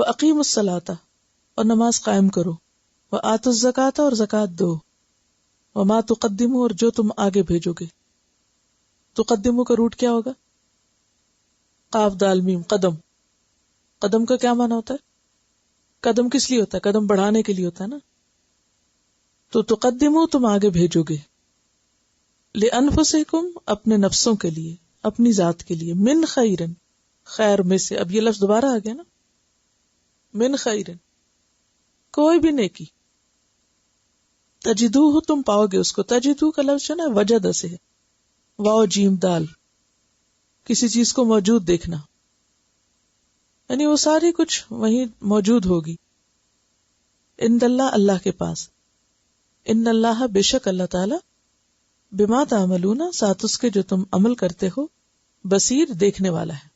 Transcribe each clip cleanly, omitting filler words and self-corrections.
وَأَقِیمُوا الصَّلَاةَ، اور نماز قائم کرو، وَآتُوا الزَّکَاةَ، اور زکوٰۃ دو، وَمَا تُقَدِّمُوا، اور جو تم آگے بھیجو گے. تقدموا کا روٹ کیا ہوگا؟ قاف دال میم، قدم. قدم کا کیا معنی ہوتا ہے؟ قدم کس لیے ہوتا ہے؟ قدم بڑھانے کے لیے ہوتا ہے نا. تو تقدموا، تم آگے بھیجو گے، لِأَنفُسِكُمْ، اپنے نفسوں کے لیے، اپنی ذات کے لیے، من خیر، خیر میں سے. اب یہ لفظ دوبارہ آ گیا نا، من خیر، کوئی بھی نیکی. تجدوہ، تم پاؤ گے اس کو. تجدو کا لفظ ہے نا وجد سے ہے، واو جیم دال، کسی چیز کو موجود دیکھنا، یعنی وہ ساری کچھ وہیں موجود ہوگی. عند اللہ، اللہ کے پاس. ان اللہ، بے شک اللہ تعالی، بما تعملون، ساتھ اس کے جو تم عمل کرتے ہو، بصیر، دیکھنے والا ہے.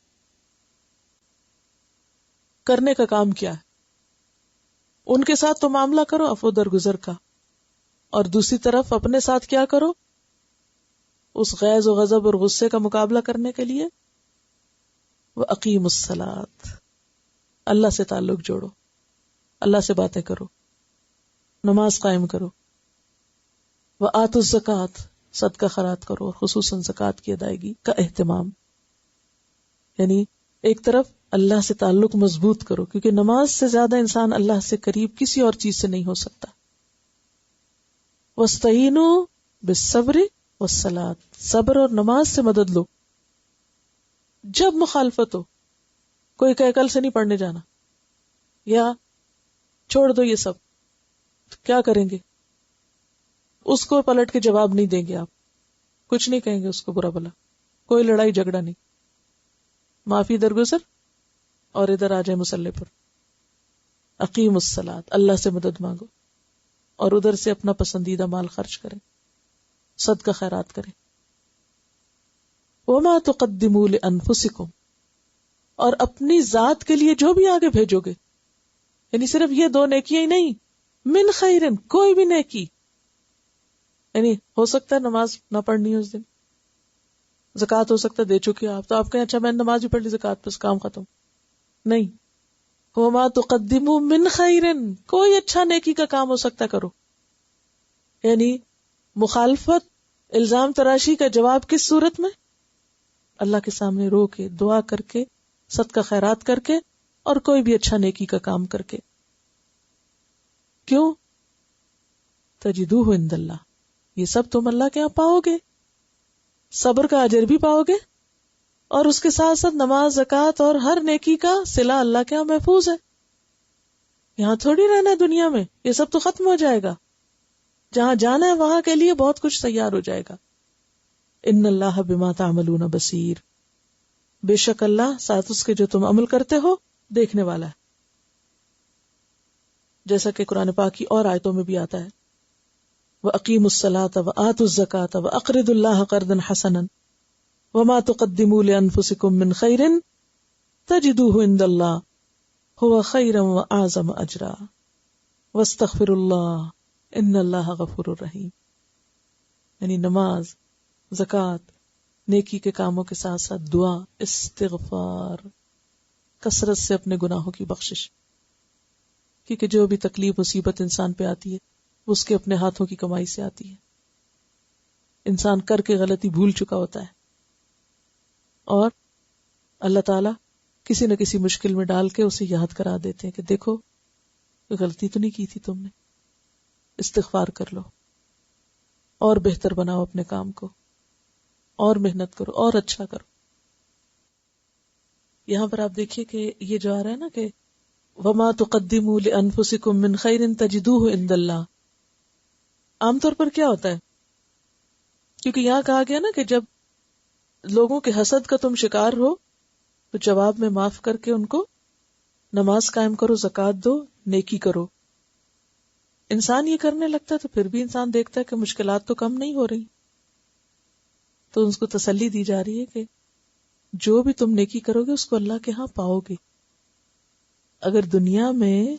کرنے کا کام کیا ہے؟ ان کے ساتھ تو معاملہ کرو عفو درگزر کا، اور دوسری طرف اپنے ساتھ کیا کرو؟ اس غیظ و غضب اور غصے کا مقابلہ کرنے کے لیے وَأَقِیمُوا الصَّلَاةَ، اللہ سے تعلق جوڑو، اللہ سے باتیں کرو، نماز قائم کرو. وَآتُوا الزَّکَاةَ، صدقہ خیرات کرو، اور خصوصاً زکوٰۃ کی ادائیگی کا اہتمام. یعنی ایک طرف اللہ سے تعلق مضبوط کرو، کیونکہ نماز سے زیادہ انسان اللہ سے قریب کسی اور چیز سے نہیں ہو سکتا. وَاسْتَعِینُوا بِالصَّبْرِ وَالصَّلَاةِ، صبر اور نماز سے مدد لو. جب مخالفت ہو، کوئی کہے کل سے نہیں پڑھنے جانا، یا چھوڑ دو یہ سب، تو کیا کریں گے؟ اس کو پلٹ کے جواب نہیں دیں گے، آپ کچھ نہیں کہیں گے اس کو برا بلا، کوئی لڑائی جھگڑا نہیں، معافی درگزر، اور ادھر آ جائے مسلح پر. اقیم الصلاۃ، اللہ سے مدد مانگو، اور ادھر سے اپنا پسندیدہ مال خرچ کریں، صدقہ خیرات کریں. وما تقدموا لانفسکم، اور اپنی ذات کے لیے جو بھی آگے بھیجو گے، یعنی صرف یہ دو نیکیاں ہی نہیں، من خیرن، کوئی بھی نیکی. یعنی ہو سکتا ہے نماز نہ پڑھنی ہے اس دن، زکوٰۃ ہو سکتا ہے دے چکی آپ، تو آپ کہیں اچھا میں نے نماز بھی پڑھ لی، زکوٰۃ بس کام ختم. نہیں، وما تقدموا من خیرن، کوئی اچھا نیکی کا کام ہو سکتا ہے کرو. یعنی مخالفت، الزام تراشی کا جواب کس صورت میں؟ اللہ کے سامنے رو کے، دعا کر کے، صدقہ خیرات کر کے، اور کوئی بھی اچھا نیکی کا کام کر کے. کیوں؟ تجدوہ عند اللہ، یہ سب تم اللہ کے یہاں پاؤ گے، صبر کا اجر بھی پاؤ گے، اور اس کے ساتھ ساتھ نماز، زکوٰۃ اور ہر نیکی کا صلہ اللہ کے یہاں محفوظ ہے. یہاں تھوڑی رہنا ہے دنیا میں، یہ سب تو ختم ہو جائے گا. جہاں جانا ہے وہاں کے لیے بہت کچھ تیار ہو جائے گا. ان اللہ بما تعملون بصیر، بے شک اللہ ساتھ اس کے جو تم عمل کرتے ہو دیکھنے والا ہے. جیسا کہ قرآن پاک کی اور آیتوں میں بھی آتا ہے، وَأَقِیمُوا الصَّلَاةَ وَآتُوا الزَّکَاةَ وَأَقْرِضُوا اللَّهَ قَرْضًا حَسَنًا وَمَا تُقَدِّمُوا لِأَنفُسِكُم مِّن خَيْرٍ تَجِدُوهُ عِندَ اللَّهِ هُوَ خَيْرًا وَأَعْظَمَ أَجْرًا وَاسْتَغْفِرُوا اللَّهَ إِنَّ اللَّهَ غَفُورٌ رَحِيمٌ. یعنی نماز، زکوٰۃ، نیکی کے کاموں کے ساتھ ساتھ دعا، استغفار، کثرت سے اپنے گناہوں کی بخشش، کیونکہ جو بھی تکلیف مصیبت انسان پہ آتی ہے وہ اس کے اپنے ہاتھوں کی کمائی سے آتی ہے. انسان کر کے غلطی بھول چکا ہوتا ہے، اور اللہ تعالیٰ کسی نہ کسی مشکل میں ڈال کے اسے یاد کرا دیتے ہیں کہ دیکھو غلطی تو نہیں کی تھی تم نے، استغفار کر لو، اور بہتر بناؤ اپنے کام کو، اور محنت کرو، اور اچھا کرو. یہاں پر آپ دیکھیے کہ یہ جو آ رہا ہے نا کہ وما تقدموا لانفسکم من خیر تجدوہ عند اللہ، عام طور پر کیا ہوتا ہے، کیونکہ یہاں کہا گیا نا کہ جب لوگوں کے حسد کا تم شکار ہو تو جواب میں معاف کر کے ان کو نماز قائم کرو، زکوٰۃ دو، نیکی کرو. انسان یہ کرنے لگتا ہے تو پھر بھی انسان دیکھتا ہے کہ مشکلات تو کم نہیں ہو رہی، تو اس کو تسلی دی جا رہی ہے کہ جو بھی تم نیکی کرو گے اس کو اللہ کے ہاں پاؤ گے. اگر دنیا میں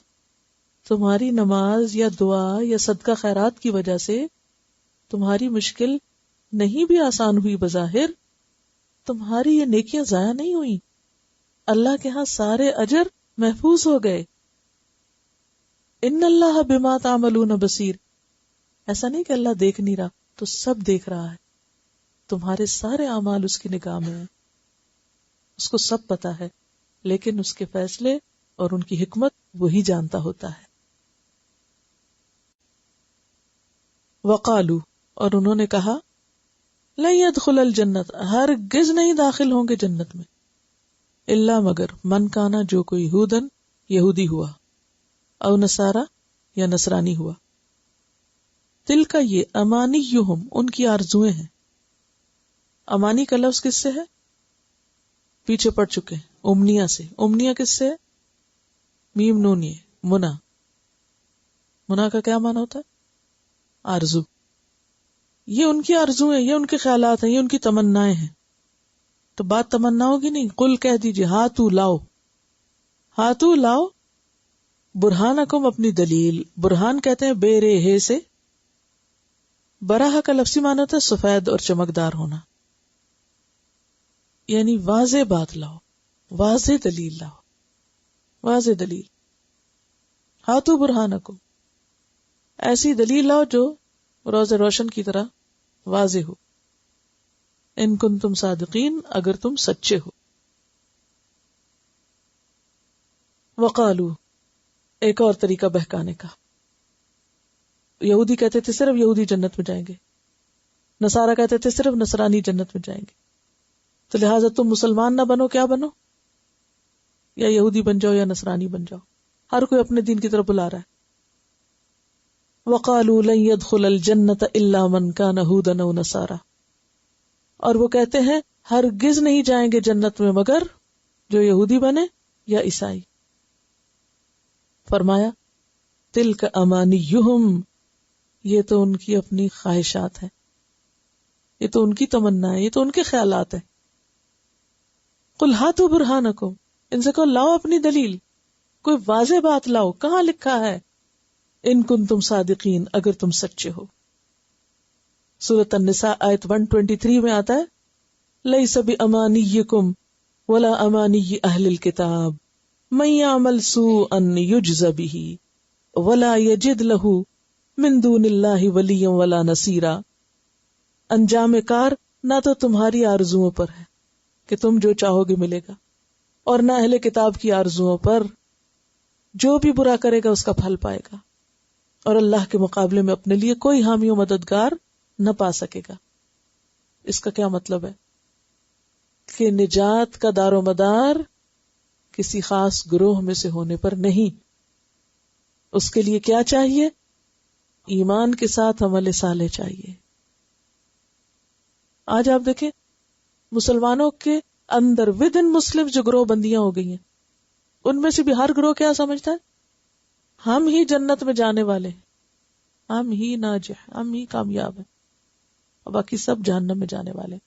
تمہاری نماز یا دعا یا صدقہ خیرات کی وجہ سے تمہاری مشکل نہیں بھی آسان ہوئی بظاہر، تمہاری یہ نیکیاں ضائع نہیں ہوئی. اللہ کے ہاں سارے اجر محفوظ ہو گئے. ان اللہ بما تعملون بصیر. ایسا نہیں کہ اللہ دیکھ نہیں رہا، تو سب دیکھ رہا ہے. تمہارے سارے اعمال اس کی نگاہ میں ہیں، اس کو سب پتا ہے، لیکن اس کے فیصلے اور ان کی حکمت وہی جانتا ہوتا ہے. وقالو، اور انہوں نے کہا، لن يدخل الجنت، ہرگز نہیں داخل ہوں گے جنت میں، الا مگر من کانا، جو کوئی یہودن، یہودی ہوا، او نصارا، یا نصرانی ہوا. تلک، یہ، امانیہم، ان کی آرزویں ہیں. امانی کا لفظ کس سے ہے؟ پیچھے پڑ چکے ہیں، امنیہ سے. امنیہ کس سے ہے؟ میم نون یہ منا. منا کا کیا معنی ہوتا ہے؟ آرزو. یہ ان کی آرزویں، یہ ان کے خیالات ہیں، یہ ان کی تمنائیں ہیں. تو بات تمناؤں کی نہیں، قل کہہ دیجئے، ہاتو لاؤ، ہاتو لاؤ، برہانکم، اپنی دلیل. برہان کہتے ہیں بے رے سے. براہ کا لفظی معنی ہوتا ہے سفید اور چمکدار ہونا، یعنی واضح بات لاؤ، واضح دلیل لاؤ، واضح دلیل. ہاتو برہانکم، ایسی دلیل لاؤ جو روز روشن کی طرح واضح ہو. ان کنتم صادقین، اگر تم سچے ہو. وقالو، ایک اور طریقہ بہکانے کا. یہودی کہتے تھے صرف یہودی جنت میں جائیں گے، نصارہ کہتے تھے صرف نصرانی جنت میں جائیں گے، تو لہٰذا تم مسلمان نہ بنو، کیا بنو؟ یا یہودی بن جاؤ یا نصرانی بن جاؤ. ہر کوئی اپنے دین کی طرف بلا رہا ہے. وقالوا لن يدخل الجنت الا من كان هودا او نصارا، اور وہ کہتے ہیں ہرگز نہیں جائیں گے جنت میں مگر جو یہودی بنے یا عیسائی. فرمایا تلک امانیہم، یہ تو ان کی اپنی خواہشات ہیں، یہ تو ان کی تمنا ہے، یہ تو ان کے خیالات ہیں. قل ہاتوا برہانکم، ان سے کہو لاؤ اپنی دلیل، کوئی واضح بات لاؤ. کہاں لکھا ہے ان کنتم صادقین، اگر تم سچے ہو. سورۃ النساء آیت 123 میں آتا ہے لیس بامانیکم ولا امانی اہل الکتاب من یعمل سوءا یجز به ولا یجد له من دون اللہ ولیا ولا نصیرا. انجام کار نہ تو تمہاری آرزوؤں پر ہے کہ تم جو چاہو گے ملے گا، اور نہ اہل کتاب کی آرزوؤں پر، جو بھی برا کرے گا اس کا پھل پائے گا، اور اللہ کے مقابلے میں اپنے لیے کوئی حامی و مددگار نہ پا سکے گا. اس کا کیا مطلب ہے؟ کہ نجات کا دار و مدار کسی خاص گروہ میں سے ہونے پر نہیں. اس کے لیے کیا چاہیے؟ ایمان کے ساتھ عمل صالح چاہیے. آج آپ دیکھیں مسلمانوں کے اندر ود ان مسلم جو گروہ بندیاں ہو گئی ہیں، ان میں سے بھی ہر گروہ کیا سمجھتا ہے؟ ہم ہی جنت میں جانے والے ہیں، ہم ہی ناجح، ہم ہی کامیاب ہیں، اور باقی سب جہنم میں جانے والے.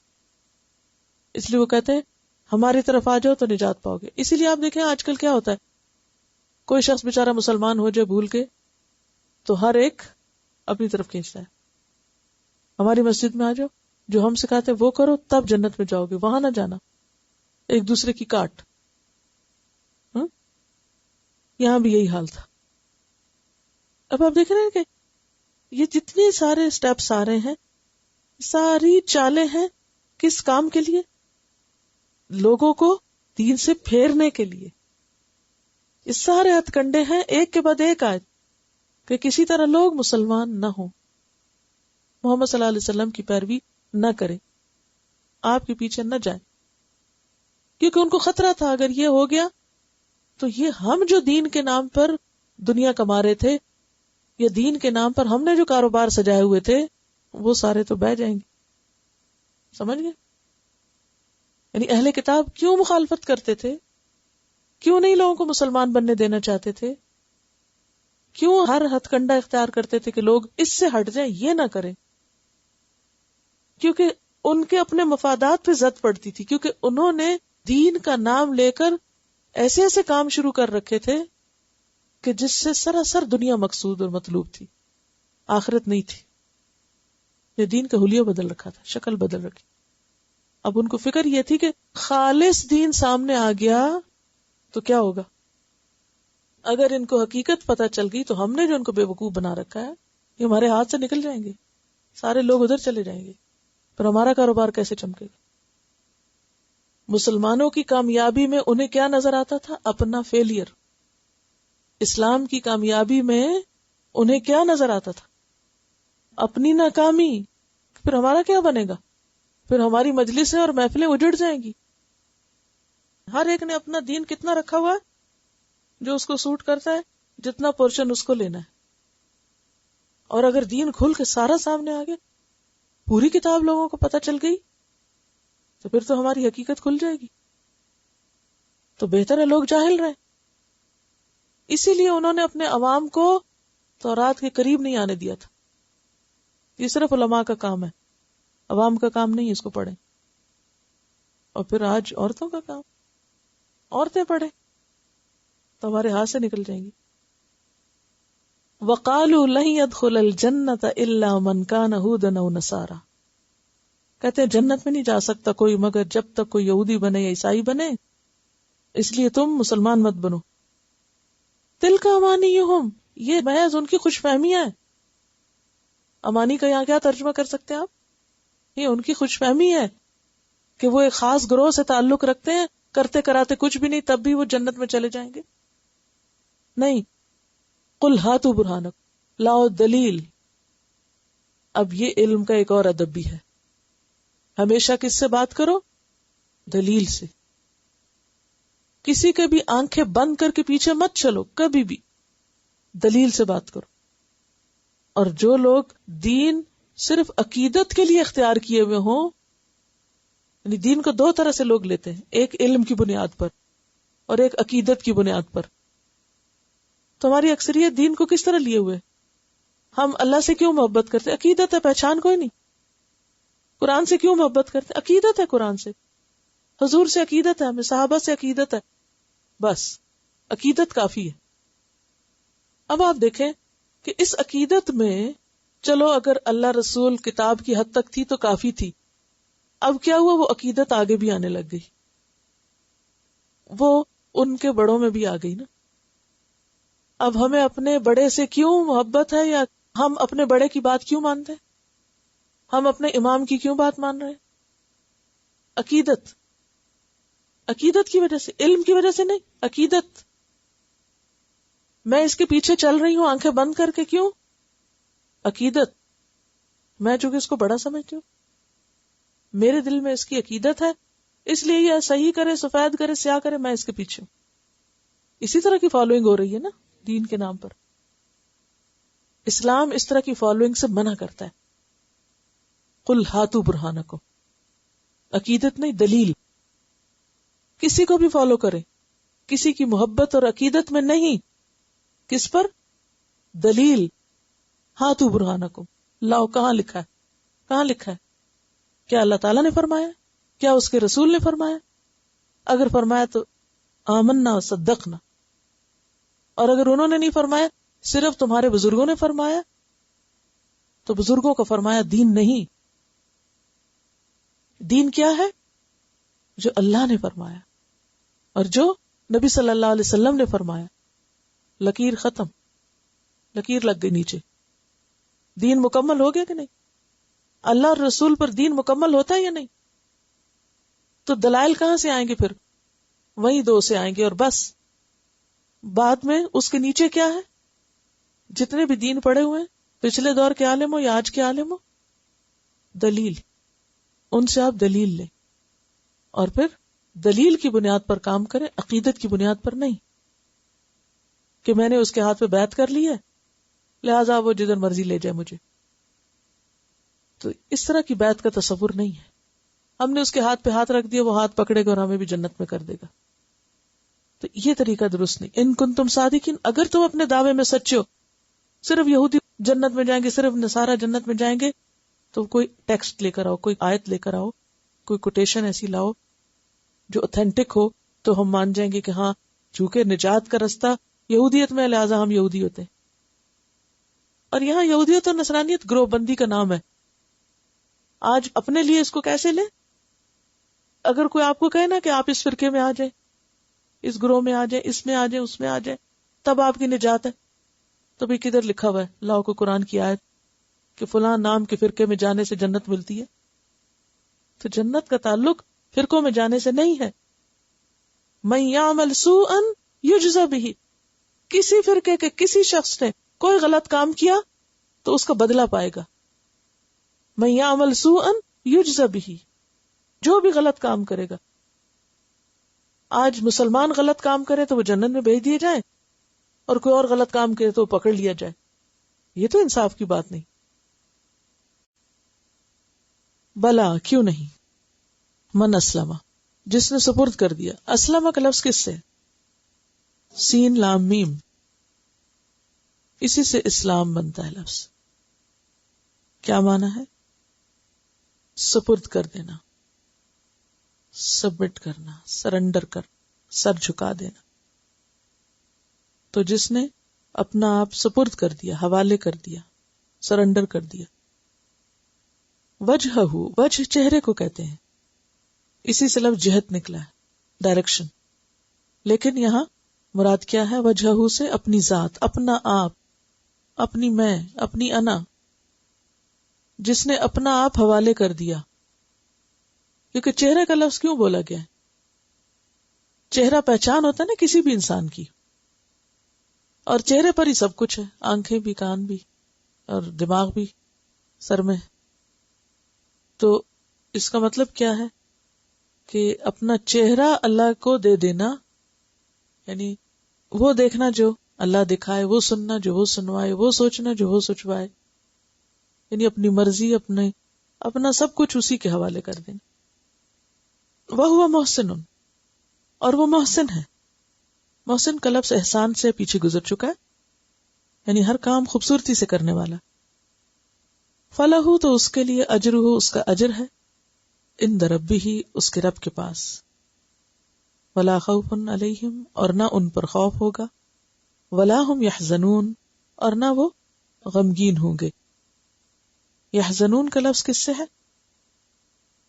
اس لیے وہ کہتے ہیں ہماری طرف آ جاؤ تو نجات پاؤ گے. اسی لیے آپ دیکھیں آج کل کیا ہوتا ہے، کوئی شخص بیچارہ مسلمان ہو جائے بھول کے تو ہر ایک اپنی طرف کھینچتا ہے. ہماری مسجد میں آ جاؤ، جو ہم سکھاتے وہ کرو تب جنت میں جاؤ گے، وہاں نہ جانا. ایک دوسرے کی کاٹ. یہاں بھی یہی حال تھا. اب آپ دیکھ رہے ہیں کہ یہ جتنے سارے سٹیپس آ رہے ہیں، ساری چالیں ہیں کس کام کے لیے؟ لوگوں کو دین سے پھیرنے کے لیے. یہ سارے ہتھ کنڈے ہیں ایک کے بعد ایک آئے کہ کسی طرح لوگ مسلمان نہ ہوں، محمد صلی اللہ علیہ وسلم کی پیروی نہ کریں، آپ کے پیچھے نہ جائیں. کیونکہ ان کو خطرہ تھا اگر یہ ہو گیا تو یہ ہم جو دین کے نام پر دنیا کما رہے تھے، یا دین کے نام پر ہم نے جو کاروبار سجائے ہوئے تھے، وہ سارے تو بہ جائیں گے. سمجھ گئے؟ یعنی اہل کتاب کیوں مخالفت کرتے تھے؟ کیوں نہیں لوگوں کو مسلمان بننے دینا چاہتے تھے؟ کیوں ہر ہتھ کنڈا اختیار کرتے تھے کہ لوگ اس سے ہٹ جائیں، یہ نہ کریں؟ کیونکہ ان کے اپنے مفادات پہ زد پڑتی تھی، کیونکہ انہوں نے دین کا نام لے کر ایسے ایسے کام شروع کر رکھے تھے کہ جس سے سراسر دنیا مقصود اور مطلوب تھی، آخرت نہیں تھی. یہ دین کا حلیہ بدل رکھا تھا، شکل بدل رکھی. اب ان کو فکر یہ تھی کہ خالص دین سامنے آ گیا تو کیا ہوگا؟ اگر ان کو حقیقت پتہ چل گئی تو ہم نے جو ان کو بے وقوف بنا رکھا ہے یہ ہمارے ہاتھ سے نکل جائیں گے، سارے لوگ ادھر چلے جائیں گے، پھر ہمارا کاروبار کیسے چمکے گا؟ مسلمانوں کی کامیابی میں انہیں کیا نظر آتا تھا؟ اپنا فیلئر. اسلام کی کامیابی میں انہیں کیا نظر آتا تھا؟ اپنی ناکامی. پھر ہمارا کیا بنے گا؟ پھر ہماری مجلسیں اور محفلیں اجڑ جائیں گی. ہر ایک نے اپنا دین کتنا رکھا ہوا ہے، جو اس کو سوٹ کرتا ہے جتنا پورشن اس کو لینا ہے. اور اگر دین کھل کے سارا سامنے آ گیا، پوری کتاب لوگوں کو پتہ چل گئی، تو پھر تو ہماری حقیقت کھل جائے گی. تو بہتر ہے لوگ جاہل رہیں. اسی لیے انہوں نے اپنے عوام کو تورات کے قریب نہیں آنے دیا تھا. یہ صرف علماء کا کام ہے، عوام کا کام نہیں اس کو پڑھیں. اور پھر آج عورتوں کا کام، عورتیں پڑھیں تو ہمارے ہاتھ سے نکل جائیں گی. وَقَالُوا لَن يَدْخُلَ الْجَنَّةَ إِلَّا مَنْ كَانَ هُودًا أَوْ نَصَارَىٰ. کہتے ہیں جنت میں نہیں جا سکتا کوئی مگر جب تک کوئی یہودی بنے یا عیسائی بنے، اس لیے تم مسلمان مت بنو. تِلْكَ أَمَانِيُّهُمْ، یہ محض ان کی خوش فہمیاں ہیں. امانی کا یہاں کیا ترجمہ کر سکتے ہیں آپ؟ یہ ان کی خوش فہمی ہے کہ وہ ایک خاص گروہ سے تعلق رکھتے ہیں، کرتے کراتے کچھ بھی نہیں تب بھی وہ جنت میں چلے جائیں گے. نہیں. قُلْ هَاتُوا بُرْهَانَكُمْ، لاؤ دلیل. اب یہ علم کا ایک اور ادب بھی ہے، ہمیشہ کس سے بات کرو؟ دلیل سے. کسی کے بھی آنکھیں بند کر کے پیچھے مت چلو، کبھی بھی دلیل سے بات کرو. اور جو لوگ دین صرف عقیدت کے لیے اختیار کیے ہوئے ہوں، یعنی دین کو دو طرح سے لوگ لیتے ہیں، ایک علم کی بنیاد پر اور ایک عقیدت کی بنیاد پر. تو ہماری اکثریت دین کو کس طرح لیے ہوئے؟ ہم اللہ سے کیوں محبت کرتے؟ عقیدت ہے، پہچان کوئی نہیں. قرآن سے کیوں محبت کرتے؟ عقیدت ہے. قرآن سے، حضور سے عقیدت ہے، ہمیں صحابہ سے عقیدت ہے. بس عقیدت کافی ہے. اب آپ دیکھیں کہ اس عقیدت میں چلو اگر اللہ رسول کتاب کی حد تک تھی تو کافی تھی. اب کیا ہوا؟ وہ عقیدت آگے بھی آنے لگ گئی، وہ ان کے بڑوں میں بھی آ گئی نا. اب ہمیں اپنے بڑے سے کیوں محبت ہے، یا ہم اپنے بڑے کی بات کیوں مانتے ہیں؟ ہم اپنے امام کی کیوں بات مان رہے ہیں؟ عقیدت. عقیدت کی وجہ سے، علم کی وجہ سے نہیں، عقیدت. میں اس کے پیچھے چل رہی ہوں آنکھیں بند کر کے، کیوں؟ عقیدت. میں چونکہ اس کو بڑا سمجھتی ہوں، میرے دل میں اس کی عقیدت ہے، اس لیے یہ صحیح کرے، سفید کرے، سیاہ کرے، میں اس کے پیچھے ہوں. اسی طرح کی فالوئنگ ہو رہی ہے نا دین کے نام پر. اسلام اس طرح کی فالوئنگ سے منع کرتا ہے. قُلْ هَاتُوا بُرْهَانَكُمْ، عقیدت نہیں، دلیل. کسی کو بھی فالو کریں، کسی کی محبت اور عقیدت میں نہیں. کس پر؟ دلیل. هَاتُوا بُرْهَانَكُمْ، لاؤ. کہاں لکھا ہے؟ کہاں لکھا ہے؟ کیا اللہ تعالیٰ نے فرمایا؟ کیا اس کے رسول نے فرمایا؟ اگر فرمایا تو آمنا صدقنا، اور اگر انہوں نے نہیں فرمایا، صرف تمہارے بزرگوں نے فرمایا، تو بزرگوں کا فرمایا دین نہیں. دین کیا ہے؟ جو اللہ نے فرمایا اور جو نبی صلی اللہ علیہ وسلم نے فرمایا. لکیر ختم، لکیر لگ گئی نیچے. دین مکمل ہو گیا کہ نہیں؟ اللہ اور رسول پر دین مکمل ہوتا ہے یا نہیں؟ تو دلائل کہاں سے آئیں گے؟ پھر وہی دو سے آئیں گے اور بس. بعد میں اس کے نیچے کیا ہے؟ جتنے بھی دین پڑے ہوئے ہیں، پچھلے دور کے عالم ہو یا آج کے عالم ہو، دلیل. ان سے آپ دلیل لیں اور پھر دلیل کی بنیاد پر کام کریں، عقیدت کی بنیاد پر نہیں کہ میں نے اس کے ہاتھ پہ بیعت کر لی ہے لہذا وہ جدھر مرضی لے جائے مجھے. تو اس طرح کی بیعت کا تصور نہیں ہے. ہم نے اس کے ہاتھ پہ ہاتھ رکھ دیا، وہ ہاتھ پکڑے گا اور ہمیں بھی جنت میں کر دے گا. تو یہ طریقہ درست نہیں. ان کنتم صادقین، اگر تم اپنے دعوے میں سچے ہو، صرف یہودی جنت میں جائیں گے، صرف نصارہ جنت میں جائیں گے، تو کوئی ٹیکسٹ لے کر آؤ، کوئی آیت لے کر آؤ، کوئی کوٹیشن ایسی لاؤ جو اوتھینٹک ہو، تو ہم مان جائیں گے کہ ہاں چونکہ نجات کا رستہ یہودیت میں، لہٰذا ہم یہودی ہوتے ہیں. اور یہاں یہودیت اور نصرانیت گروہ بندی کا نام ہے. آج اپنے لیے اس کو کیسے لیں؟ اگر کوئی آپ کو کہے نا کہ آپ اس فرقے میں آ جائیں، اس گروہ میں آ جائیں، اس میں آ جائیں، اس میں آ جائیں، تب آپ کی نجات ہے. تو بھی کدھر لکھا ہوا ہے لاؤ کو قرآن کی آیت کہ فلاں نام کے فرقے میں جانے سے جنت ملتی ہے؟ تو جنت کا تعلق فرقوں میں جانے سے نہیں ہے. من یعمل سوءا یجزا بہ، کسی فرقے کے کسی شخص نے کوئی غلط کام کیا تو اس کا بدلہ پائے گا. من یعمل سوءا یجزا بہ، جو بھی غلط کام کرے گا. آج مسلمان غلط کام کرے تو وہ جنت میں بھیج دیے جائیں، اور کوئی اور غلط کام کرے تو وہ پکڑ لیا جائے. یہ تو انصاف کی بات نہیں. بلا کیوں نہیں. من اسلم، جس نے سپرد کر دیا. اسلم کا لفظ کس سے؟ سین لام میم، اسی سے اسلام بنتا ہے لفظ. کیا معنی ہے؟ سپرد کر دینا، سبمٹ کرنا، سرنڈر کر، سر جھکا دینا. تو جس نے اپنا آپ سپرد کر دیا، حوالے کر دیا، سرنڈر کر دیا. وجہہ، وجہ چہرے کو کہتے ہیں، اسی سے لفظ جہت نکلا ہے، ڈائریکشن. لیکن یہاں مراد کیا ہے؟ وجہہ سے اپنی ذات، اپنا آپ، اپنی میں، اپنی انا. جس نے اپنا آپ حوالے کر دیا. کیونکہ چہرے کا لفظ کیوں بولا گیا ہے؟ چہرہ پہچان ہوتا ہے نا کسی بھی انسان کی، اور چہرے پر ہی سب کچھ ہے، آنکھیں بھی، کان بھی، اور دماغ بھی سر میں. تو اس کا مطلب کیا ہے کہ اپنا چہرہ اللہ کو دے دینا، یعنی وہ دیکھنا جو اللہ دکھائے، وہ سننا جو وہ سنوائے، وہ سوچنا جو وہ سوچوائے، یعنی اپنی مرضی، اپنا سب کچھ اسی کے حوالے کر دینا. وَهُوَ مُحْسِنٌ، اور وہ محسن ہے. محسن کا لفظ احسان سے پیچھے گزر چکا ہے، یعنی ہر کام خوبصورتی سے کرنے والا. فَلَهُ، تو اس کے لیے، اجرہ، اس کا اجر ہے، عند ربہ، اس کے رب کے پاس. وَلَا خَوْفٌ عَلَيْهِمْ، اور نہ ان پر خوف ہوگا. وَلَا هُمْ يَحْزَنُونَ، اور نہ وہ غمگین ہوں گے. یحزنون کا لفظ کس سے ہے؟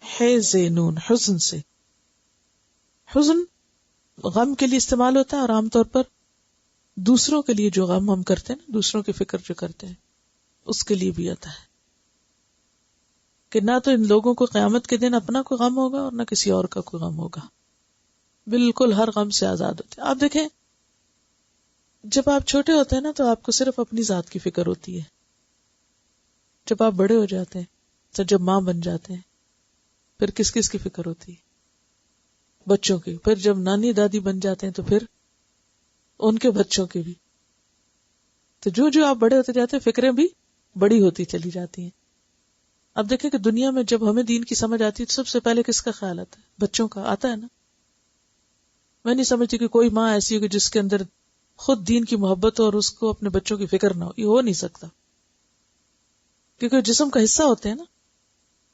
حزنون، حزن سے. حزن غم کے لیے استعمال ہوتا ہے، اور عام طور پر دوسروں کے لیے جو غم ہم کرتے ہیں نا، دوسروں کی فکر جو کرتے ہیں، اس کے لیے بھی آتا ہے کہ نہ تو ان لوگوں کو قیامت کے دن اپنا کوئی غم ہوگا اور نہ کسی اور کا کوئی غم ہوگا. بالکل ہر غم سے آزاد ہوتے ہیں. آپ دیکھیں جب آپ چھوٹے ہوتے ہیں نا تو آپ کو صرف اپنی ذات کی فکر ہوتی ہے. جب آپ بڑے ہو جاتے ہیں تو جب ماں بن جاتے ہیں پھر کس کس کی فکر ہوتی ہے؟ بچوں کی. پھر جب نانی دادی بن جاتے ہیں تو پھر ان کے بچوں کی بھی. تو جو آپ بڑے ہوتے جاتے ہیں فکریں بھی بڑی ہوتی چلی جاتی ہیں. اب دیکھیں کہ دنیا میں جب ہمیں دین کی سمجھ آتی ہے تو سب سے پہلے کس کا خیال آتا ہے؟ بچوں کا آتا ہے نا. میں نہیں سمجھتی کہ کوئی ماں ایسی ہوگی جس کے اندر خود دین کی محبت ہو اور اس کو اپنے بچوں کی فکر نہ ہو. یہ ہو نہیں سکتا، کیونکہ جسم کا حصہ ہوتے ہیں نا.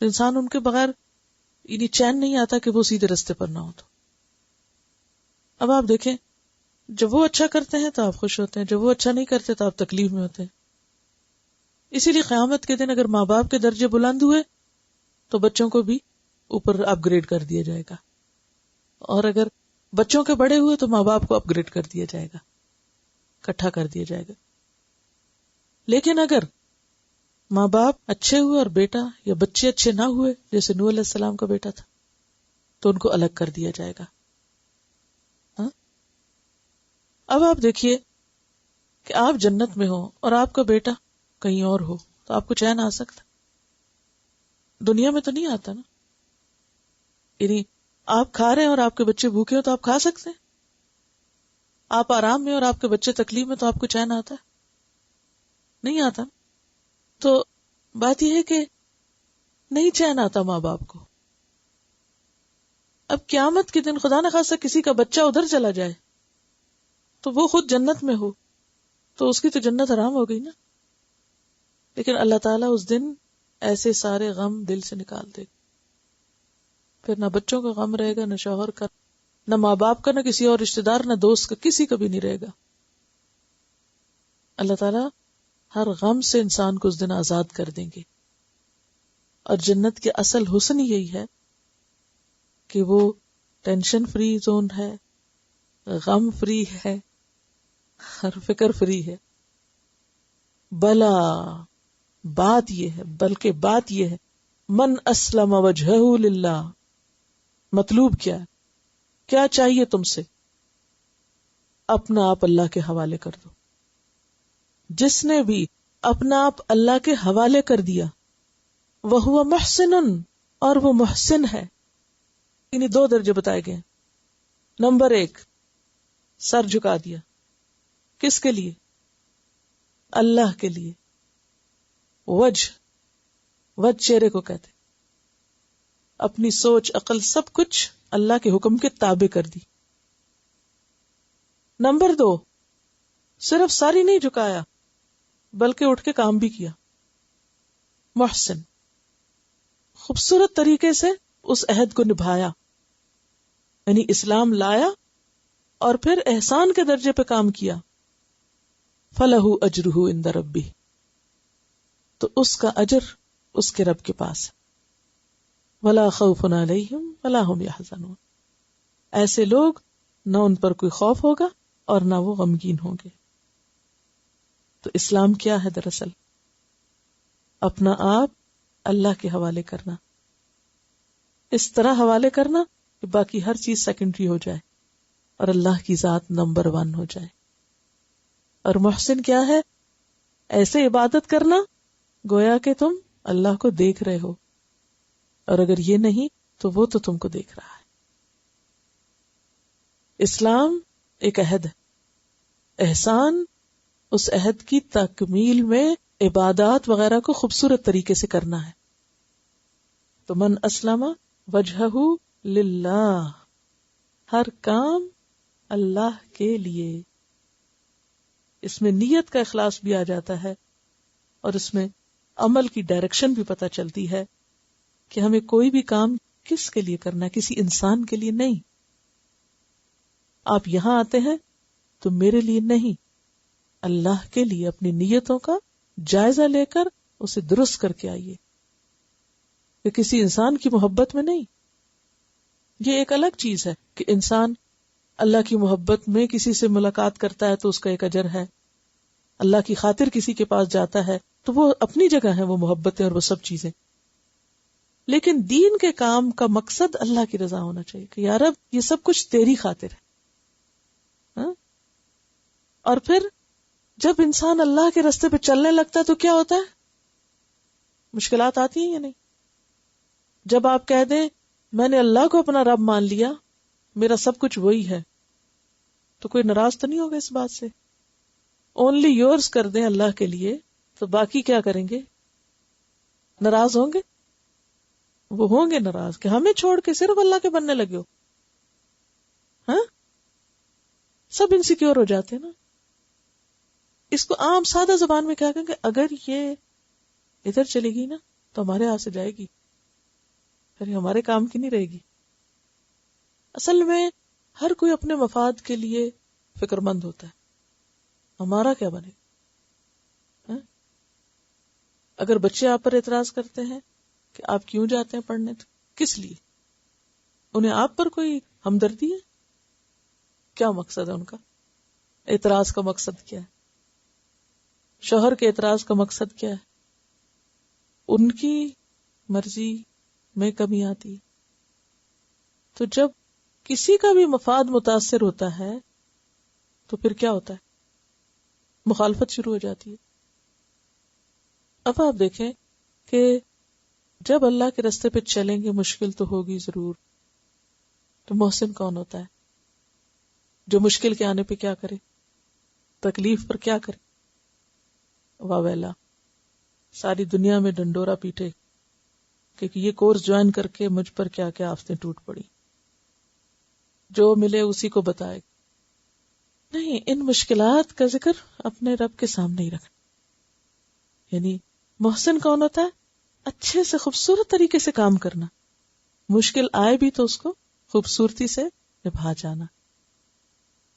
انسان ان کے بغیر یعنی چین نہیں آتا کہ وہ سیدھے رستے پر نہ ہو. تو اب آپ دیکھیں جب وہ اچھا کرتے ہیں تو آپ خوش ہوتے ہیں، جب وہ اچھا نہیں کرتے تو آپ تکلیف میں ہوتے ہیں. اسی لیے قیامت کے دن اگر ماں باپ کے درجے بلند ہوئے تو بچوں کو بھی اوپر اپ گریڈ کر دیا جائے گا، اور اگر بچوں کے بڑے ہوئے تو ماں باپ کو اپ گریڈ کر دیا جائے گا، اکٹھا کر دیا جائے گا. لیکن اگر ماں باپ اچھے ہوئے اور بیٹا یا بچے اچھے نہ ہوئے، جیسے نوح علیہ السلام کا بیٹا تھا، تو ان کو الگ کر دیا جائے گا. ہاں؟ اب آپ دیکھیے کہ آپ جنت میں ہو اور آپ کا بیٹا کہیں اور ہو تو آپ کو چین آ سکتا؟ دنیا میں تو نہیں آتا نا. یعنی آپ کھا رہے ہیں اور آپ کے بچے بھوکے ہو تو آپ کھا سکتے ہیں؟ آپ آرام میں اور آپ کے بچے تکلیف میں تو آپ کو چین آتا ہے؟ نہیں آتا. تو بات یہ ہے کہ نہیں چین آتا ماں باپ کو. اب قیامت کے دن خدا نہ خاصہ کسی کا بچہ ادھر چلا جائے تو وہ خود جنت میں ہو تو اس کی تو جنت حرام ہو گئی نا. لیکن اللہ تعالیٰ اس دن ایسے سارے غم دل سے نکال دے. پھر نہ بچوں کا غم رہے گا، نہ شوہر کا، نہ ماں باپ کا، نہ کسی اور رشتے دار، نہ دوست کا، کسی کا بھی نہیں رہے گا. اللہ تعالیٰ ہر غم سے انسان کو اس دن آزاد کر دیں گے. اور جنت کے اصل حسن یہی ہے کہ وہ ٹینشن فری زون ہے، غم فری ہے، اور فکر فری ہے. بلا، بات یہ ہے، بلکہ بات یہ ہے، من اسلم وجہہ للہ. مطلوب کیا ہے؟ کیا چاہیے تم سے؟ اپنا آپ اللہ کے حوالے کر دو. جس نے بھی اپنا آپ اللہ کے حوالے کر دیا، وَهُوَ مُحْسِنٌ، اور وہ محسن ہے. یعنی 2 درجے بتائے گئے. نمبر 1، سر جھکا دیا. کس کے لیے؟ اللہ کے لیے. وجہ چہرے کو کہتے، اپنی سوچ عقل سب کچھ اللہ کے حکم کے تابع کر دی. نمبر 2، صرف سر ہی نہیں جھکایا بلکہ اٹھ کے کام بھی کیا. محسن، خوبصورت طریقے سے اس عہد کو نبھایا، یعنی اسلام لایا اور پھر احسان کے درجے پہ کام کیا. فَلَهُ أَجْرُهُ عِنْدَ رَبِّهِ، تو اس کا اجر اس کے رب کے پاس ہے. وَلَا خَوْفٌ عَلَيْهِمْ وَلَا هُمْ يَحْزَنُونَ، ایسے لوگ نہ ان پر کوئی خوف ہوگا اور نہ وہ غمگین ہوں گے. تو اسلام کیا ہے دراصل؟ اپنا آپ اللہ کے حوالے کرنا. اس طرح حوالے کرنا کہ باقی ہر چیز سیکنڈری ہو جائے اور اللہ کی ذات نمبر 1 ہو جائے. اور محسن کیا ہے؟ ایسے عبادت کرنا گویا کہ تم اللہ کو دیکھ رہے ہو، اور اگر یہ نہیں تو وہ تو تم کو دیکھ رہا ہے. اسلام ایک عہد ہے، احسان اس عہد کی تکمیل میں عبادات وغیرہ کو خوبصورت طریقے سے کرنا ہے. تو من اسلم وجہہ للہ، ہر کام اللہ کے لیے. اس میں نیت کا اخلاص بھی آ جاتا ہے اور اس میں عمل کی ڈائریکشن بھی پتہ چلتی ہے کہ ہمیں کوئی بھی کام کس کے لیے کرنا ہے، کسی انسان کے لیے نہیں. آپ یہاں آتے ہیں تو میرے لیے نہیں، اللہ کے لیے اپنی نیتوں کا جائزہ لے کر اسے درست کر کے آئیے، کہ کسی انسان کی محبت میں نہیں. یہ ایک الگ چیز ہے کہ انسان اللہ کی محبت میں کسی سے ملاقات کرتا ہے تو اس کا ایک اجر ہے، اللہ کی خاطر کسی کے پاس جاتا ہے تو وہ اپنی جگہ ہے، وہ محبتیں اور وہ سب چیزیں. لیکن دین کے کام کا مقصد اللہ کی رضا ہونا چاہیے کہ یا رب یہ سب کچھ تیری خاطر ہے. اور پھر جب انسان اللہ کے راستے پہ چلنے لگتا ہے تو کیا ہوتا ہے؟ مشکلات آتی ہیں یا نہیں؟ جب آپ کہہ دیں میں نے اللہ کو اپنا رب مان لیا، میرا سب کچھ وہی ہے، تو کوئی ناراض تو نہیں ہوگا اس بات سے؟ اونلی یورز کر دیں اللہ کے لیے تو باقی کیا کریں گے؟ ناراض ہوں گے؟ وہ ہوں گے ناراض کہ ہمیں چھوڑ کے صرف اللہ کے بننے لگے ہو. ہاں، سب انسیکیور ہو جاتے ہیں نا. اس کو عام سادہ زبان میں کیا کہیں گے؟ اگر یہ ادھر چلے گی نا تو ہمارے ہاتھ سے جائے گی، پھر ہمارے کام کی نہیں رہے گی. اصل میں ہر کوئی اپنے مفاد کے لیے فکر مند ہوتا ہے، ہمارا کیا بنے گا. اگر بچے آپ پر اعتراض کرتے ہیں کہ آپ کیوں جاتے ہیں پڑھنے، تو کس لیے؟ انہیں آپ پر کوئی ہمدردی ہے؟ کیا مقصد ہے ان کا؟ اعتراض کا مقصد کیا ہے؟ شوہر کے اعتراض کا مقصد کیا ہے؟ ان کی مرضی میں کمی آتی ہے. تو جب کسی کا بھی مفاد متاثر ہوتا ہے تو پھر کیا ہوتا ہے؟ مخالفت شروع ہو جاتی ہے. اب آپ دیکھیں کہ جب اللہ کے راستے پہ چلیں گے مشکل تو ہوگی ضرور. تو محسن کون ہوتا ہے؟ جو مشکل کے آنے پہ کیا کرے، تکلیف پر کیا کرے؟ واویلا، ساری دنیا میں ڈنڈورا پیٹے کہ یہ کورس جوائن کر کے مجھ پر کیا کیا آفتیں ٹوٹ پڑی، جو ملے اسی کو بتائے. نہیں، ان مشکلات کا ذکر اپنے رب کے سامنے ہی رکھنا. یعنی محسن کون ہوتا ہے؟ اچھے سے خوبصورت طریقے سے کام کرنا، مشکل آئے بھی تو اس کو خوبصورتی سے نبھا جانا.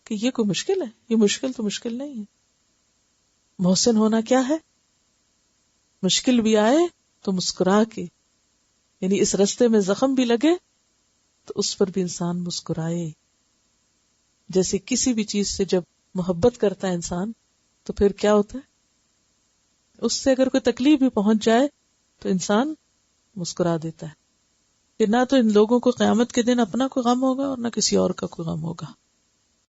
کہ یہ کوئی مشکل ہے؟ یہ مشکل تو مشکل نہیں ہے. محسن ہونا کیا ہے؟ مشکل بھی آئے تو مسکرا کے، یعنی اس رستے میں زخم بھی لگے تو اس پر بھی انسان مسکرائے. جیسے کسی بھی چیز سے جب محبت کرتا ہے انسان تو پھر کیا ہوتا ہے، اس سے اگر کوئی تکلیف بھی پہنچ جائے تو انسان مسکرا دیتا ہے کہ نہ تو ان لوگوں کو قیامت کے دن اپنا کوئی غم ہوگا اور نہ کسی اور کا کوئی غم ہوگا.